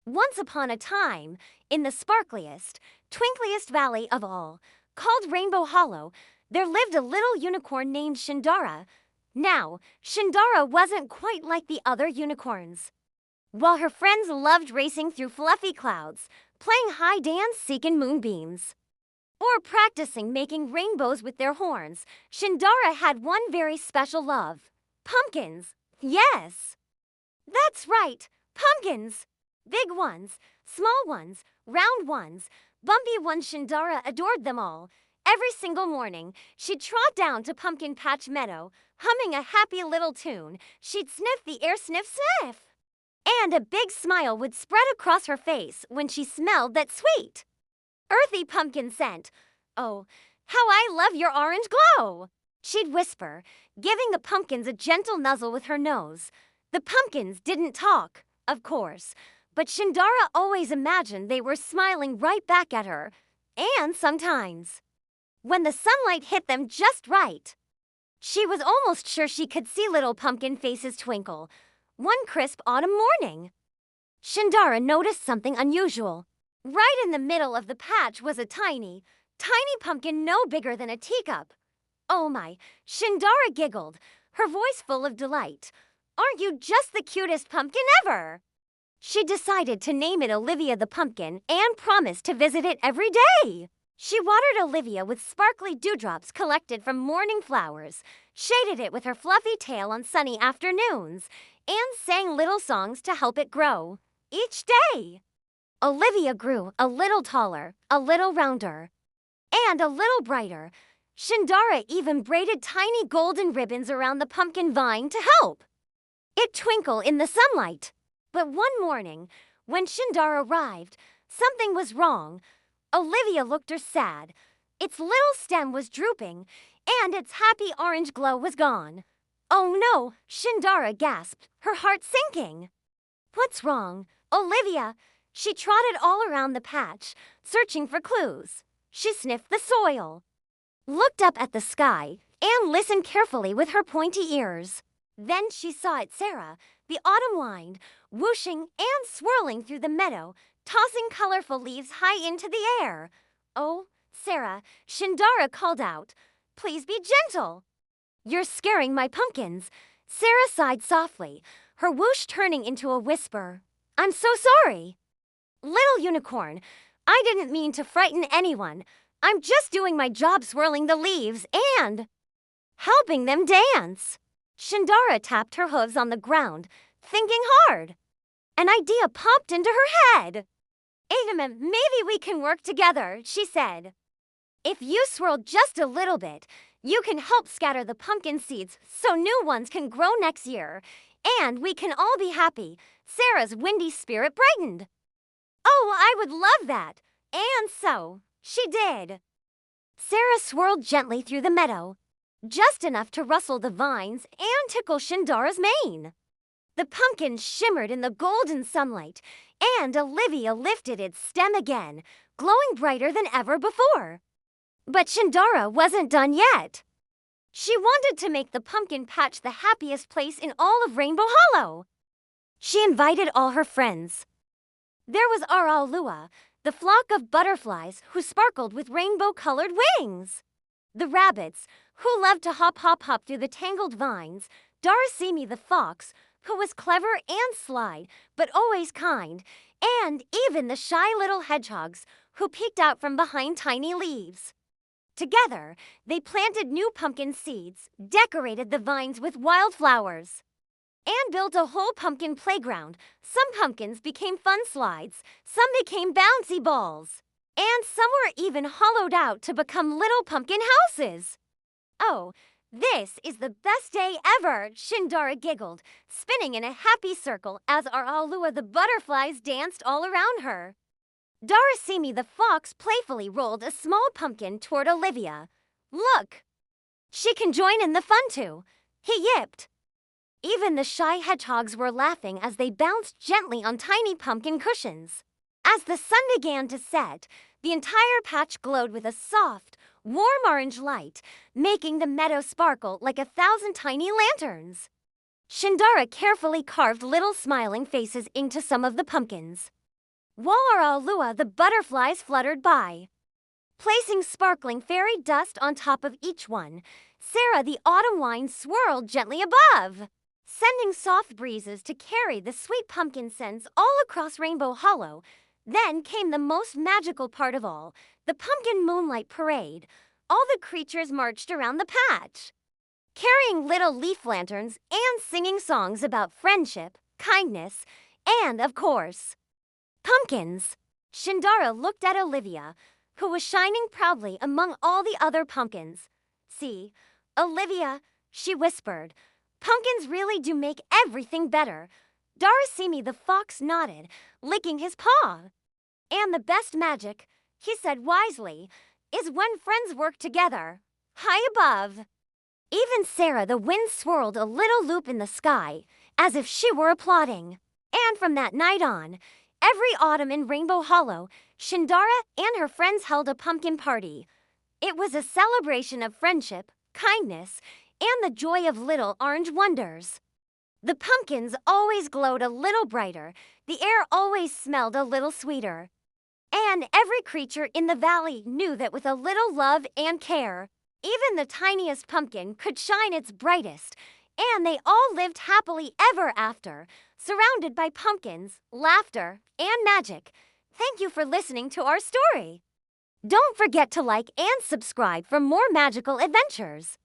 Once upon a time, in the sparkliest, twinkliest valley of all, called Rainbow Hollow, there lived a little unicorn named Shindara. Now, Shindara wasn't quite like the other unicorns. While her friends loved racing through fluffy clouds, playing high dance seeking moonbeams, or practicing making rainbows with their horns, Shindara had one very special love: pumpkins. Yes, that's right, pumpkins. Big ones, small ones, round ones, bumpy ones. Shindara adored them all. Every single morning, she'd trot down to Pumpkin Patch Meadow, humming a happy little tune. She'd sniff the air, sniff, sniff. And a big smile would spread across her face when she smelled that sweet, earthy pumpkin scent. "Oh, how I love your orange glow!" she'd whisper, giving the pumpkins a gentle nuzzle with her nose. The pumpkins didn't talk, of course, but Shindara always imagined they were smiling right back at her. And sometimes, when the sunlight hit them just right, she was almost sure she could see little pumpkin faces twinkle. One crisp autumn morning, Shindara noticed something unusual. Right in the middle of the patch was a tiny, tiny pumpkin no bigger than a teacup. "Oh my," Shindara giggled, her voice full of delight. "Aren't you just the cutest pumpkin ever?" She decided to name it Olivia the pumpkin and promised to visit it every day. She watered Olivia with sparkly dewdrops collected from morning flowers, shaded it with her fluffy tail on sunny afternoons, and sang little songs to help it grow. Each day, Olivia grew a little taller, a little rounder, and a little brighter. Shindara even braided tiny golden ribbons around the pumpkin vine to help it twinkle in the sunlight. But one morning, when Shindara arrived, something was wrong. Olivia looked sad. Its little stem was drooping, and its happy orange glow was gone. "Oh no," Shindara gasped, her heart sinking. "What's wrong, Olivia?" She trotted all around the patch, searching for clues. She sniffed the soil, looked up at the sky, and listened carefully with her pointy ears. Then she saw it, Serah, the autumn wind, whooshing and swirling through the meadow, tossing colorful leaves high into the air. "Oh, Serah," Shindara called out, "please be gentle. You're scaring my pumpkins." Serah sighed softly, her whoosh turning into a whisper. "I'm so sorry, little unicorn. I didn't mean to frighten anyone. I'm just doing my job swirling the leaves and helping them dance." Shindara tapped her hooves on the ground, thinking hard. An idea popped into her head. Maybe we can work together," she said. "If you swirl just a little bit, you can help scatter the pumpkin seeds so new ones can grow next year, and we can all be happy." Serah's windy spirit brightened. "Oh, I would love that." And so, she did. Serah swirled gently through the meadow, just enough to rustle the vines and tickle Shindara's mane. The pumpkin shimmered in the golden sunlight, and Olivia lifted its stem again, glowing brighter than ever before. But Shindara wasn't done yet. She wanted to make the pumpkin patch the happiest place in all of Rainbow Hollow. She invited all her friends. There was Araoluwa, the flock of butterflies who sparkled with rainbow-colored wings. The rabbits, who loved to hop, hop, hop through the tangled vines. Darasimi the fox, who was clever and sly, but always kind. And even the shy little hedgehogs, who peeked out from behind tiny leaves. Together, they planted new pumpkin seeds, decorated the vines with wildflowers, and built a whole pumpkin playground. Some pumpkins became fun slides, some became bouncy balls, and some were even hollowed out to become little pumpkin houses. "Oh, this is the best day ever," Shindara giggled, spinning in a happy circle as Araoluwa the butterflies danced all around her. Darasimi the fox playfully rolled a small pumpkin toward Olivia. "Look, she can join in the fun too," he yipped. Even the shy hedgehogs were laughing as they bounced gently on tiny pumpkin cushions. As the sun began to set, the entire patch glowed with a soft, warm orange light, making the meadow sparkle like 1,000 tiny lanterns. Shindara carefully carved little smiling faces into some of the pumpkins. While Araoluwa the butterflies fluttered by, placing sparkling fairy dust on top of each one. Serah the autumn wine swirled gently above, sending soft breezes to carry the sweet pumpkin scents all across Rainbow Hollow. Then came the most magical part of all, the pumpkin moonlight parade. All the creatures marched around the patch, carrying little leaf lanterns and singing songs about friendship, kindness, and, of course, pumpkins. Shindara looked at Olivia, who was shining proudly among all the other pumpkins. See, Olivia, she whispered, pumpkins really do make everything better. Darasimi the fox nodded, licking his paw. And the best magic, he said wisely, is when friends work together. High above. Even Serah the wind swirled a little loop in the sky, as if she were applauding. And from that night on, every autumn in Rainbow Hollow, Shindara and her friends held a pumpkin party. It was a celebration of friendship, kindness, and the joy of little orange wonders. The pumpkins always glowed a little brighter, the air always smelled a little sweeter. And every creature in the valley knew that with a little love and care, even the tiniest pumpkin could shine its brightest, and they all lived happily ever after, surrounded by pumpkins, laughter, and magic. Thank you for listening to our story. Don't forget to like and subscribe for more magical adventures.